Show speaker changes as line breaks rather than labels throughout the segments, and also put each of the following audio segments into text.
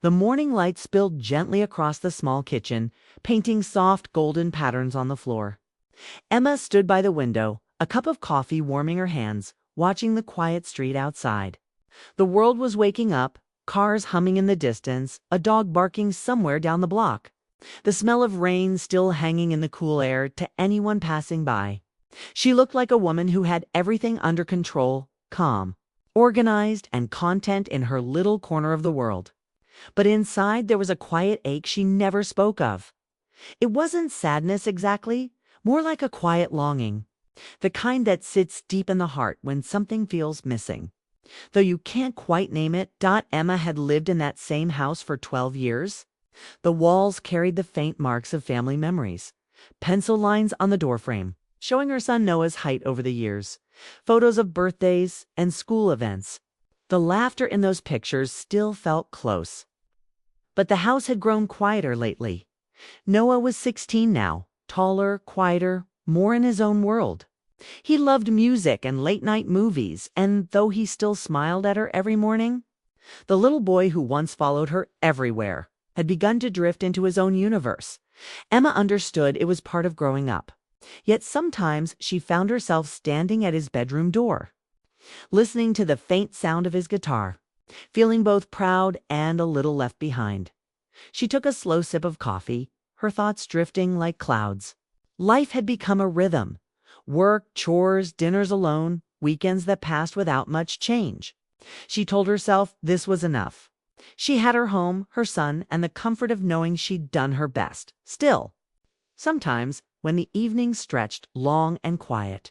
The morning light spilled gently across the small kitchen, painting soft golden patterns on the floor. Emma stood by the window, a cup of coffee warming her hands, watching the quiet street outside. The world was waking up, cars humming in the distance, a dog barking somewhere down the block. The smell of rain still hanging in the cool air to anyone passing by. She looked like a woman who had everything under control, calm, organized, and content in her little corner of the world. But inside there was a quiet ache she never spoke of. It wasn't sadness exactly, more like a quiet longing, the kind that sits deep in the heart when something feels missing. Though you can't quite name it, Emma had lived in that same house for 12 years. The walls carried the faint marks of family memories, pencil lines on the doorframe, showing her son Noah's height over the years, photos of birthdays and school events. The laughter in those pictures still felt close. But the house had grown quieter lately. Noah was 16 now, taller, quieter, more in his own world. He loved music and late-night movies, and though he still smiled at her every morning, the little boy who once followed her everywhere had begun to drift into his own universe. Emma understood it was part of growing up. Yet sometimes she found herself standing at his bedroom door, listening to the faint sound of his guitar, feeling both proud and a little left behind. She took a slow sip of coffee, her thoughts drifting like clouds. Life had become a rhythm. Work, chores, dinners alone, weekends that passed without much change. She told herself this was enough. She had her home, her son, and the comfort of knowing she'd done her best. Still, sometimes, when the evening stretched long and quiet,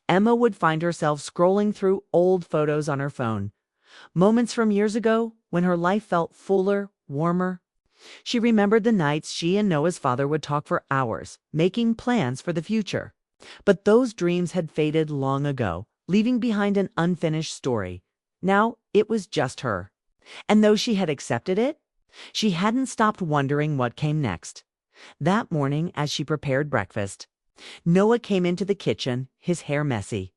Emma would find herself scrolling through old photos on her phone. Moments from years ago, when her life felt fuller, warmer. She remembered the nights she and Noah's father would talk for hours, making plans for the future. But those dreams had faded long ago, leaving behind an unfinished story. Now it was just her. And though she had accepted it, she hadn't stopped wondering what came next. That morning, as she prepared breakfast, Noah came into the kitchen, his hair messy,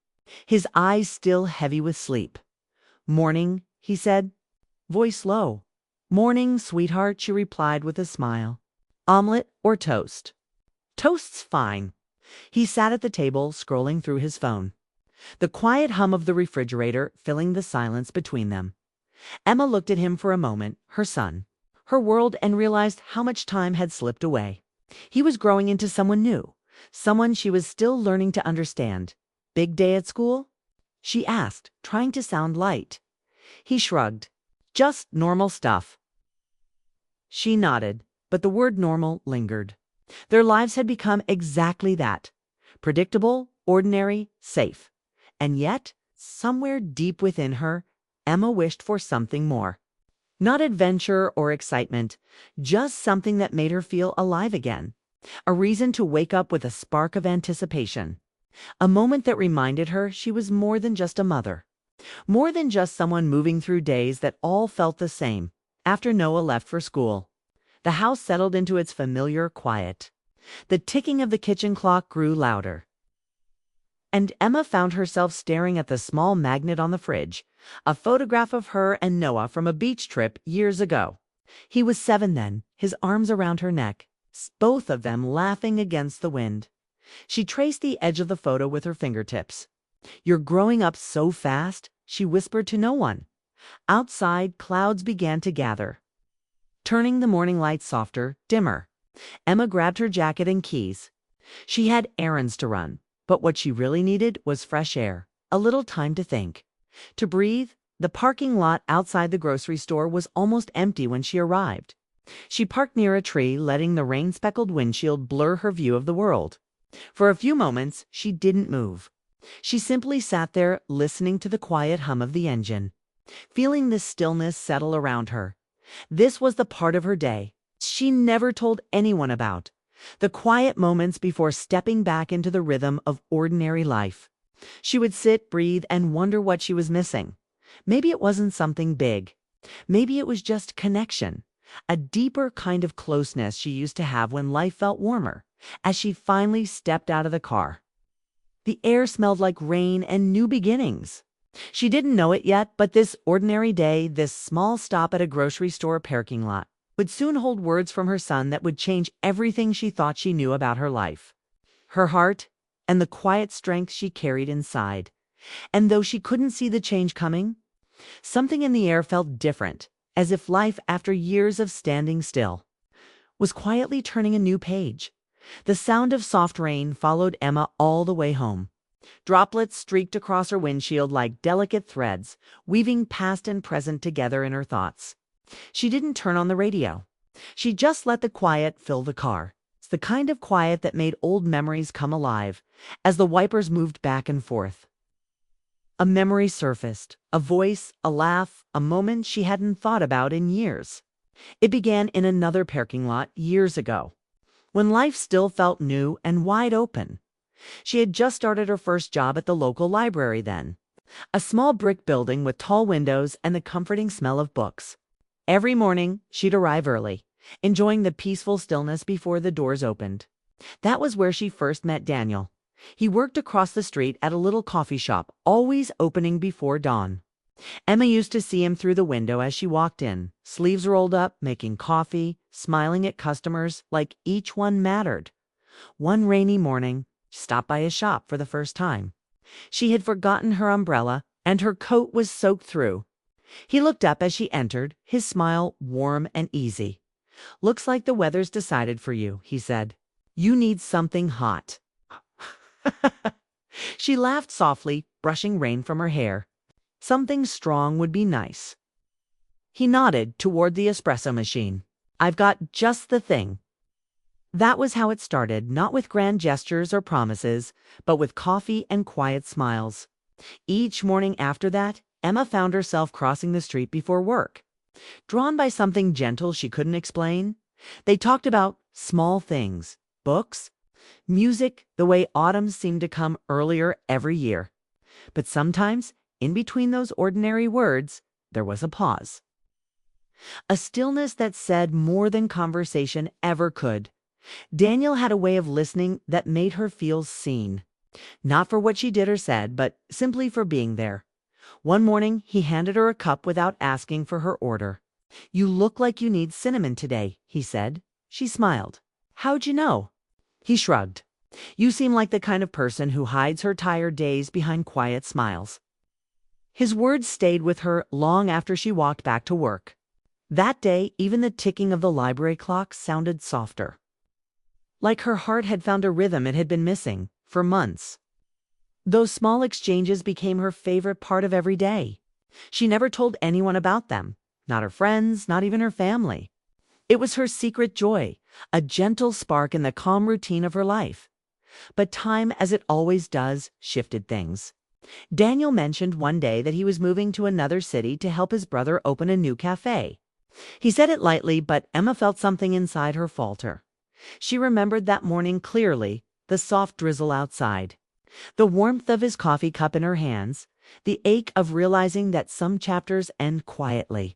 his eyes still heavy with sleep. "Morning," he said, voice low. "Morning, sweetheart," she replied with a smile. "Omelet or toast?" "Toast's fine." He sat at the table, scrolling through his phone, the quiet hum of the refrigerator filling the silence between them. Emma looked at him for a moment, her son, her world, and realized how much time had slipped away. He was growing into someone new, someone she was still learning to understand. "Big day at school?" she asked, trying to sound light. He shrugged. "Just normal stuff." She nodded, but the word normal lingered. Their lives had become exactly that. Predictable, ordinary, safe. And yet, somewhere deep within her, Emma wished for something more. Not adventure or excitement, just something that made her feel alive again. A reason to wake up with a spark of anticipation. A moment that reminded her she was more than just a mother. More than just someone moving through days that all felt the same. After Noah left for school, the house settled into its familiar quiet. The ticking of the kitchen clock grew louder. And Emma found herself staring at the small magnet on the fridge, a photograph of her and Noah from a beach trip years ago. He was 7 then, his arms around her neck, both of them laughing against the wind. She traced the edge of the photo with her fingertips. "You're growing up so fast," she whispered to no one. Outside, clouds began to gather, turning the morning light softer, dimmer. Emma grabbed her jacket and keys. She had errands to run, but what she really needed was fresh air, a little time to think, to breathe. The parking lot outside the grocery store was almost empty when she arrived. She parked near a tree, letting the rain-speckled windshield blur her view of the world. For a few moments, she didn't move. She simply sat there, listening to the quiet hum of the engine, feeling the stillness settle around her. This was the part of her day she never told anyone about, the quiet moments before stepping back into the rhythm of ordinary life. She would sit, breathe, and wonder what she was missing. Maybe it wasn't something big. Maybe it was just connection, a deeper kind of closeness she used to have when life felt warmer. As she finally stepped out of the car, the air smelled like rain and new beginnings. She didn't know it yet, but this ordinary day, this small stop at a grocery store parking lot, would soon hold words from her son that would change everything she thought she knew about her life. Her heart, and the quiet strength she carried inside. And though she couldn't see the change coming, something in the air felt different, as if life, after years of standing still, was quietly turning a new page. The sound of soft rain followed Emma all the way home. Droplets streaked across her windshield like delicate threads, weaving past and present together in her thoughts. She didn't turn on the radio. She just let the quiet fill the car. It's the kind of quiet that made old memories come alive as the wipers moved back and forth. A memory surfaced, a voice, a laugh, a moment she hadn't thought about in years. It began in another parking lot years ago, when life still felt new and wide open. She had just started her first job at the local library then, a small brick building with tall windows and the comforting smell of books. Every morning, she'd arrive early, enjoying the peaceful stillness before the doors opened. That was where she first met Daniel. He worked across the street at a little coffee shop, always opening before dawn. Emma used to see him through the window as she walked in, sleeves rolled up, making coffee, smiling at customers like each one mattered. One rainy morning, she stopped by his shop for the first time. She had forgotten her umbrella, and her coat was soaked through. He looked up as she entered, his smile warm and easy. "Looks like the weather's decided for you," he said. "You need something hot." She laughed softly, brushing rain from her hair. Something strong would be nice. He nodded toward the espresso machine. "I've got just the thing." That was how it started, not with grand gestures or promises, but with coffee and quiet smiles. Each morning after that, Emma found herself crossing the street before work. Drawn by something gentle she couldn't explain, they talked about small things, books, music, the way autumn seemed to come earlier every year. But sometimes, in between those ordinary words, there was a pause. A stillness that said more than conversation ever could. Daniel had a way of listening that made her feel seen. Not for what she did or said, but simply for being there. One morning, he handed her a cup without asking for her order. "You look like you need cinnamon today," he said. She smiled. "How'd you know?" He shrugged. "You seem like the kind of person who hides her tired days behind quiet smiles." His words stayed with her long after she walked back to work. That day, even the ticking of the library clock sounded softer. Like her heart had found a rhythm it had been missing for months. Those small exchanges became her favorite part of every day. She never told anyone about them, not her friends, not even her family. It was her secret joy, a gentle spark in the calm routine of her life. But time, as it always does, shifted things. Daniel mentioned one day that he was moving to another city to help his brother open a new cafe. He said it lightly, but Emma felt something inside her falter. She remembered that morning clearly, the soft drizzle outside, the warmth of his coffee cup in her hands, the ache of realizing that some chapters end quietly.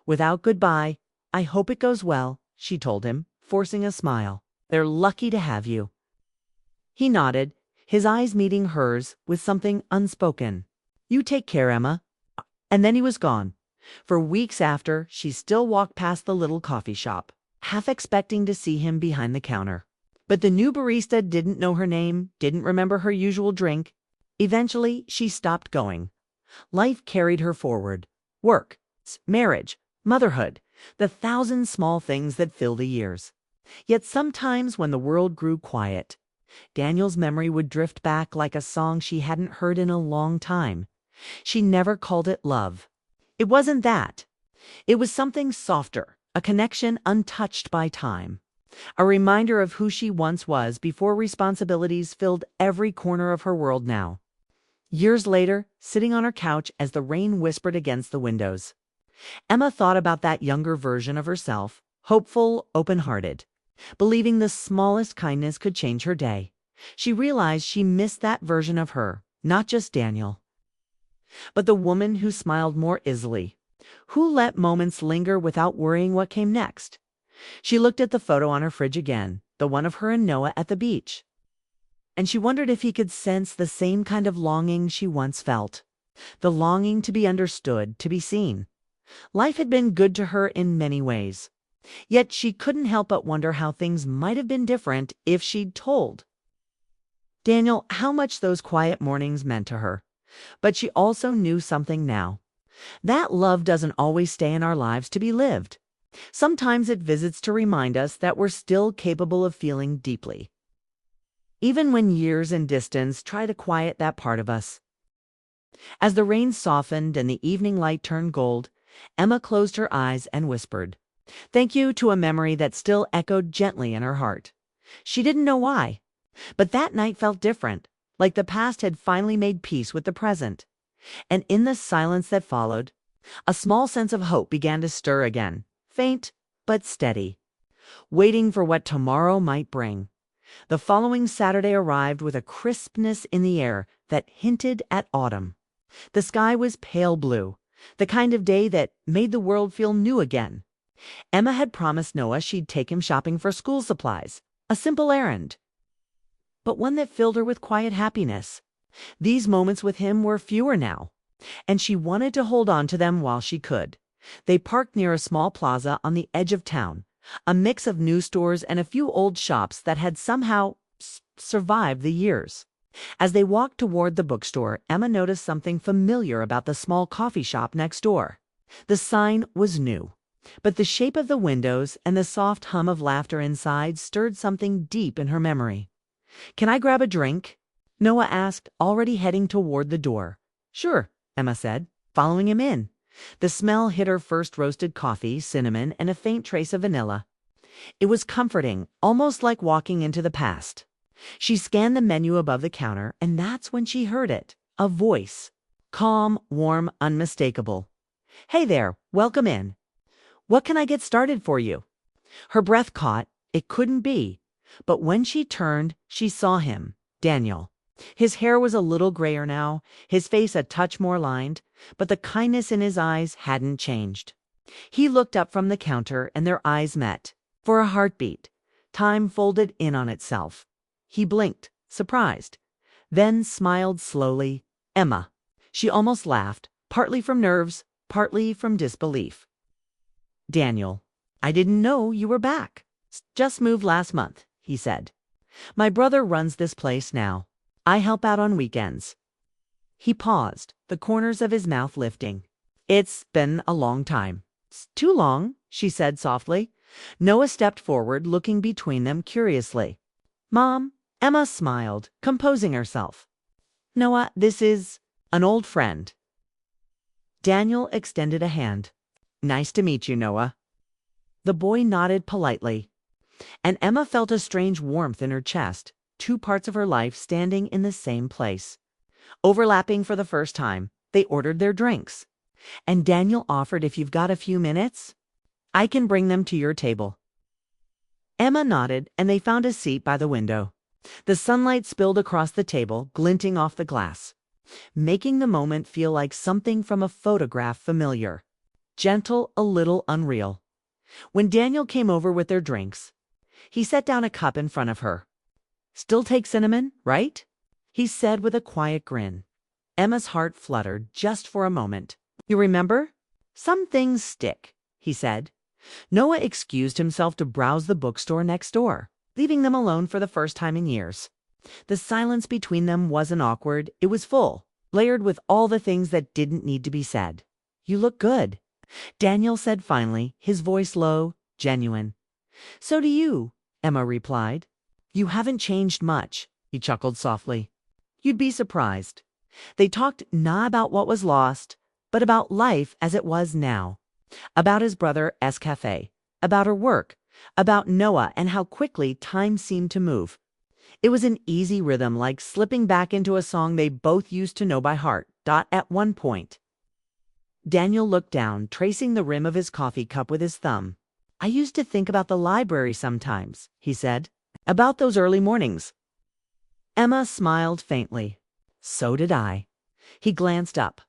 Without goodbye. "I hope it goes well," she told him, forcing a smile. "They're lucky to have you." He nodded, his eyes meeting hers with something unspoken. "You take care, Emma." And then he was gone. For weeks after, she still walked past the little coffee shop, half expecting to see him behind the counter. But the new barista didn't know her name, didn't remember her usual drink. Eventually, she stopped going. Life carried her forward. Work, marriage, motherhood, the thousand small things that fill the years. Yet sometimes when the world grew quiet, Daniel's memory would drift back like a song she hadn't heard in a long time. She never called it love. It wasn't that. It was something softer, a connection untouched by time. A reminder of who she once was before responsibilities filled every corner of her world now. Years later, sitting on her couch as the rain whispered against the windows, Emma thought about that younger version of herself, hopeful, open-hearted, believing the smallest kindness could change her day. She realized she missed that version of her, not just Daniel, but the woman who smiled more easily, who let moments linger without worrying what came next. She looked at the photo on her fridge again, the one of her and Noah at the beach, and she wondered if he could sense the same kind of longing she once felt. the longing to be understood, to be seen. Life had been good to her in many ways. Yet she couldn't help but wonder how things might have been different if she'd told Daniel how much those quiet mornings meant to her. But she also knew something now. That love doesn't always stay in our lives to be lived. Sometimes it visits to remind us that we're still capable of feeling deeply, even when years and distance try to quiet that part of us. As the rain softened and the evening light turned gold, Emma closed her eyes and whispered, "Thank you," to a memory that still echoed gently in her heart. She didn't know why, but that night felt different, like the past had finally made peace with the present. And in the silence that followed, a small sense of hope began to stir again, faint but steady, waiting for what tomorrow might bring. The following Saturday arrived with a crispness in the air that hinted at autumn. The sky was pale blue, the kind of day that made the world feel new again. Emma had promised Noah she'd take him shopping for school supplies, a simple errand, but one that filled her with quiet happiness. These moments with him were fewer now, and she wanted to hold on to them while she could. They parked near a small plaza on the edge of town, a mix of new stores and a few old shops that had somehow survived the years. As they walked toward the bookstore, Emma noticed something familiar about the small coffee shop next door. The sign was new, but the shape of the windows and the soft hum of laughter inside stirred something deep in her memory. "Can I grab a drink?" Noah asked, already heading toward the door. "Sure," Emma said, following him in. The smell hit her first: roasted coffee, cinnamon, and a faint trace of vanilla. It was comforting, almost like walking into the past. She scanned the menu above the counter, and that's when she heard it. A voice. Calm, warm, unmistakable. "Hey there, welcome in. What can I get started for you?" Her breath caught. It couldn't be. But when she turned, she saw him, Daniel. His hair was a little grayer now, his face a touch more lined, but the kindness in his eyes hadn't changed. He looked up from the counter, and their eyes met. For a heartbeat, time folded in on itself. He blinked, surprised, then smiled slowly. "Emma." She almost laughed, partly from nerves, partly from disbelief. "Daniel, I didn't know you were back." "Just moved last month," he said. "My brother runs this place now. I help out on weekends." He paused, the corners of his mouth lifting. "It's been a long time." "Too long," she said softly. Noah stepped forward, looking between them curiously. "Mom." Emma smiled, composing herself. "Noah, this is an old friend." Daniel extended a hand. "Nice to meet you, Noah." The boy nodded politely, and Emma felt a strange warmth in her chest, two parts of her life standing in the same place. Overlapping for the first time, they ordered their drinks, and Daniel offered, "If you've got a few minutes, I can bring them to your table." Emma nodded, and they found a seat by the window. The sunlight spilled across the table, glinting off the glass, making the moment feel like something from a photograph, familiar, gentle, a little unreal. When Daniel came over with their drinks, he set down a cup in front of her. "Still take cinnamon, right?" he said with a quiet grin. Emma's heart fluttered just for a moment. "You remember? Some things stick," he said. Noah excused himself to browse the bookstore next door, leaving them alone for the first time in years. The silence between them wasn't awkward. It was full, layered with all the things that didn't need to be said. "You look good," Daniel said finally, his voice low, genuine. "So do you," Emma replied. "You haven't changed much," he chuckled softly. "You'd be surprised." They talked not about what was lost, but about life as it was now. About his brother's cafe, about her work, about Noah and how quickly time seemed to move. It was an easy rhythm, like slipping back into a song they both used to know by heart. At one point, Daniel looked down, tracing the rim of his coffee cup with his thumb. "I used to think about the library sometimes," he said. "About those early mornings." Emma smiled faintly. "So did I." He glanced up.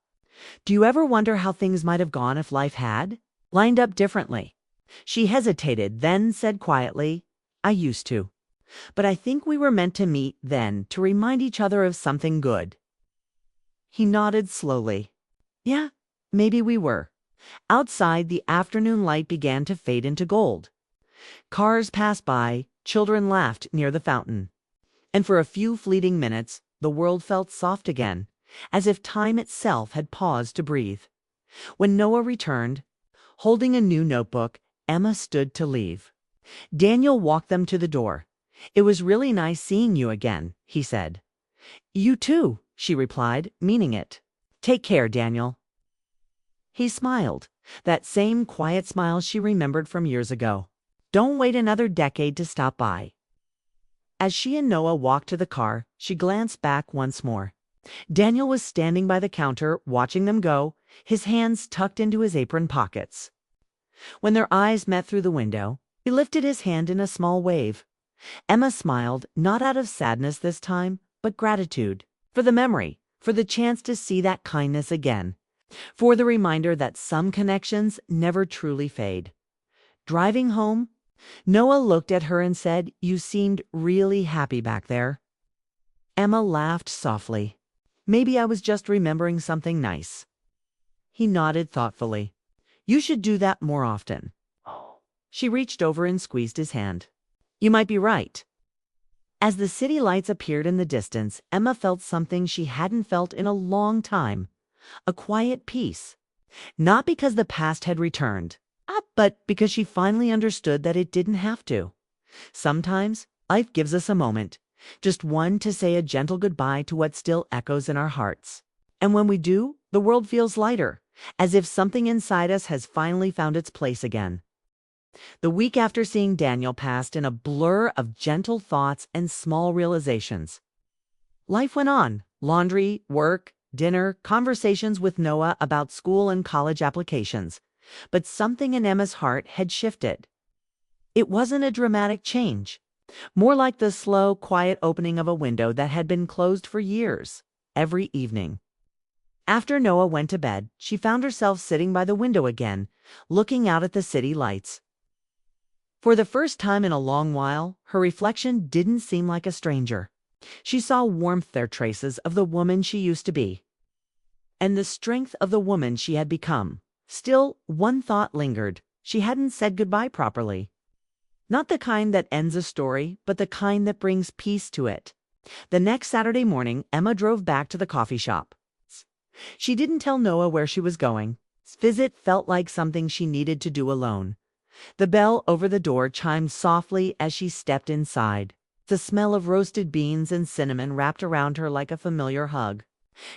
"Do you ever wonder how things might have gone if life had lined up differently?" She hesitated, then said quietly, "I used to. But I think we were meant to meet then, to remind each other of something good." He nodded slowly. Yeah, maybe we were. Outside, the afternoon light began to fade into gold. Cars passed by, children laughed near the fountain. And for a few fleeting minutes, the world felt soft again, as if time itself had paused to breathe. When Noah returned, holding a new notebook, Emma stood to leave. Daniel walked them to the door. It was really nice seeing you again, he said. You too, she replied, meaning it. Take care, Daniel. He smiled, that same quiet smile she remembered from years ago. Don't wait another decade to stop by. As she and Noah walked to the car, she glanced back once more. Daniel was standing by the counter, watching them go, his hands tucked into his apron pockets. When their eyes met through the window, he lifted his hand in a small wave. Emma smiled, not out of sadness this time, but gratitude, for the memory, for the chance to see that kindness again, for the reminder that some connections never truly fade. Driving home, Noah looked at her and said, You seemed really happy back there. Emma laughed softly. Maybe I was just remembering something nice. He nodded thoughtfully. You should do that more often. She reached over and squeezed his hand. You might be right. As the city lights appeared in the distance, Emma felt something she hadn't felt in a long time. A quiet peace. Not because the past had returned, but because she finally understood that it didn't have to. Sometimes life gives us a moment, just one to say a gentle goodbye to what still echoes in our hearts. And when we do, the world feels lighter, as if something inside us has finally found its place again. The week after seeing Daniel passed in a blur of gentle thoughts and small realizations. Life went on. Laundry, work, dinner, conversations with Noah about school and college applications. But something in Emma's heart had shifted. It wasn't a dramatic change, more like the slow, quiet opening of a window that had been closed for years, every evening. After Noah went to bed, she found herself sitting by the window again, looking out at the city lights. For the first time in a long while, her reflection didn't seem like a stranger. She saw warmth there, traces of the woman she used to be, and the strength of the woman she had become. Still, one thought lingered. She hadn't said goodbye properly. Not the kind that ends a story, but the kind that brings peace to it. The next Saturday morning, Emma drove back to the coffee shop. She didn't tell Noah where she was going. This visit felt like something she needed to do alone. The bell over the door chimed softly as she stepped inside. The smell of roasted beans and cinnamon wrapped around her like a familiar hug.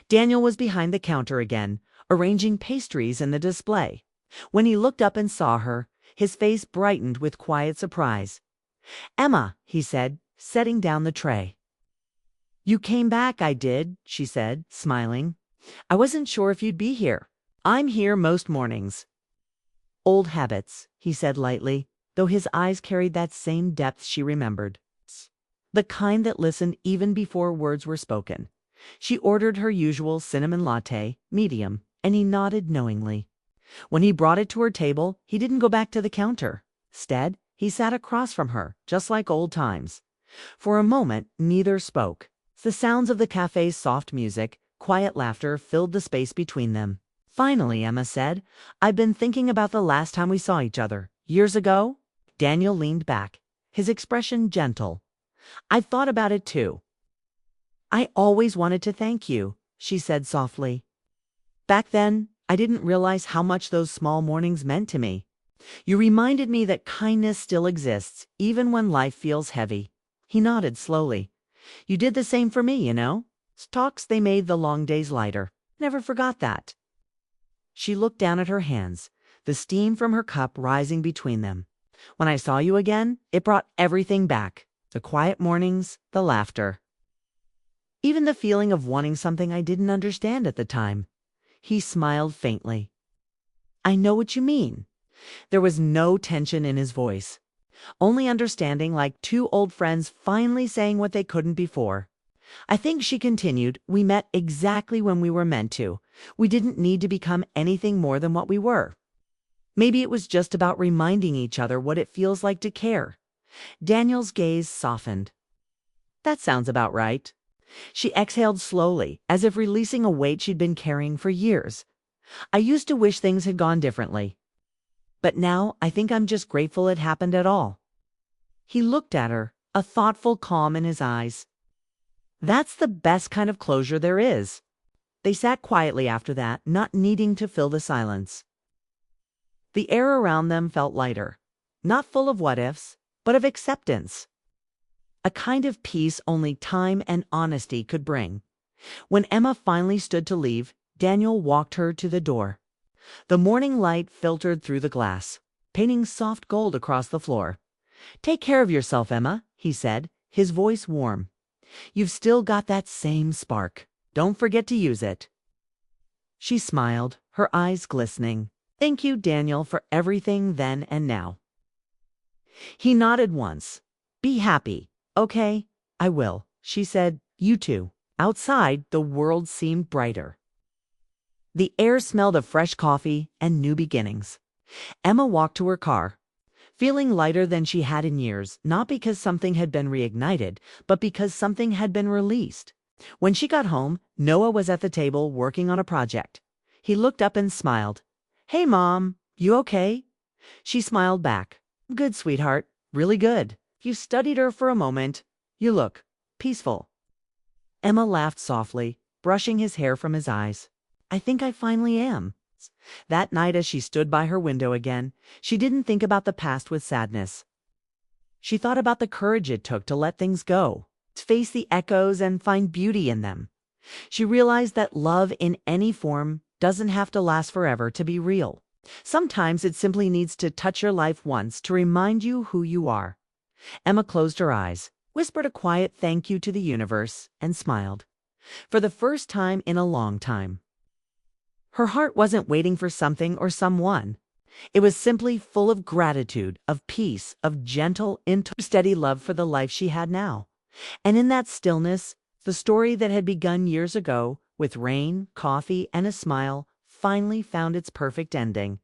Daniel was behind the counter again, arranging pastries in the display. When he looked up and saw her, his face brightened with quiet surprise. Emma, he said, setting down the tray. You came back, I did, she said, smiling. I wasn't sure if you'd be here. I'm here most mornings. Old habits, he said lightly, though his eyes carried that same depth she remembered. The kind that listened even before words were spoken. She ordered her usual cinnamon latte, medium, and he nodded knowingly. When he brought it to her table, he didn't go back to the counter. Instead, he sat across from her, just like old times. For a moment, neither spoke. The sounds of the cafe's soft music, quiet laughter filled the space between them. Finally, Emma said, I've been thinking about the last time we saw each other. Years ago? Daniel leaned back, his expression gentle. I've thought about it too. I always wanted to thank you, she said softly. Back then, I didn't realize how much those small mornings meant to me. You reminded me that kindness still exists, even when life feels heavy. He nodded slowly. You did the same for me, you know. Talks, they made the long days lighter. Never forgot that. She looked down at her hands, the steam from her cup rising between them. When I saw you again, it brought everything back. The quiet mornings, the laughter. Even the feeling of wanting something I didn't understand at the time. He smiled faintly. I know what you mean. There was no tension in his voice. Only understanding, like two old friends finally saying what they couldn't before. I think, she continued, we met exactly when we were meant to. We didn't need to become anything more than what we were. Maybe it was just about reminding each other what it feels like to care. Daniel's gaze softened. That sounds about right. She exhaled slowly, as if releasing a weight she'd been carrying for years. I used to wish things had gone differently. But now I think I'm just grateful it happened at all. He looked at her, a thoughtful calm in his eyes. That's the best kind of closure there is. They sat quietly after that, not needing to fill the silence. The air around them felt lighter, not full of what-ifs, but of acceptance. A kind of peace only time and honesty could bring. When Emma finally stood to leave, Daniel walked her to the door. The morning light filtered through the glass, painting soft gold across the floor. "Take care of yourself, Emma," he said, his voice warm. "You've still got that same spark. Don't forget to use it." She smiled, her eyes glistening. "Thank you, Daniel, for everything then and now." He nodded once. "Be happy, okay?" "I will," she said. "You too." Outside, the world seemed brighter. The air smelled of fresh coffee and new beginnings. Emma walked to her car, feeling lighter than she had in years, not because something had been reignited, but because something had been released. When she got home, Noah was at the table working on a project. He looked up and smiled. "Hey, Mom, you okay?" She smiled back. "Good, sweetheart, really good. You studied her for a moment. You look peaceful." Emma laughed softly, brushing his hair from his eyes. "I think I finally am." That night, as she stood by her window again, she didn't think about the past with sadness. She thought about the courage it took to let things go, to face the echoes and find beauty in them. She realized that love in any form doesn't have to last forever to be real. Sometimes it simply needs to touch your life once to remind you who you are. Emma closed her eyes, whispered a quiet thank you to the universe, and smiled. For the first time in a long time. Her heart wasn't waiting for something or someone. It was simply full of gratitude, of peace, of gentle, steady love for the life she had now. And in that stillness, the story that had begun years ago, with rain, coffee, and a smile, finally found its perfect ending.